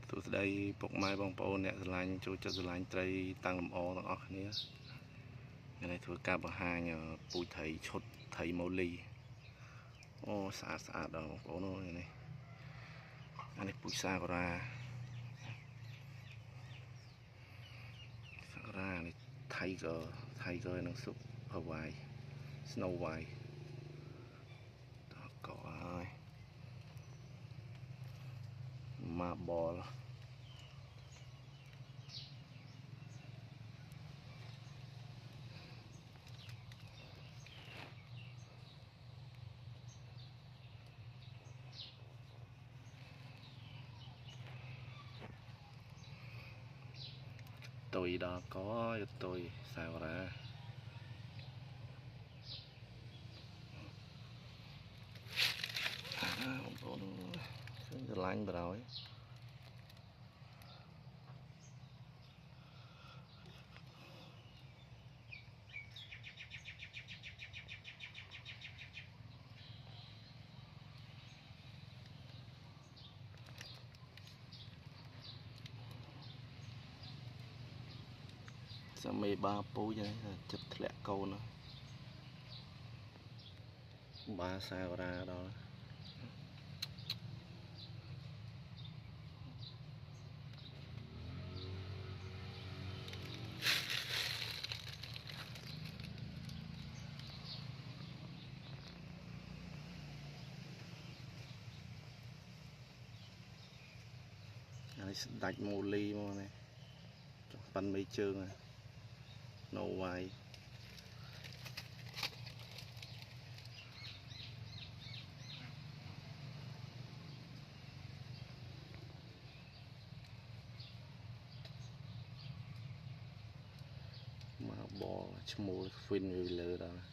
tụi đây bọc mai bong bầu nè lạnh cho lạnh tray tăng làm o đó nhé cái này thôi cá bờ hai nhờ bùi thầy chốt thầy màu ly ô xả xả đầu bóng nó này anh ấy bùi xa ra này tiger năng sụp Hawaii Snow White đó có ai mà bò tôi đó có tôi sao ra lạnh rồi sao mày ba pú vậy chụp lẹ câu nữa ba sao ra đó đặt mù ly mà này bắn mấy chương này nấu vài mà bò chmul phun về lửa đó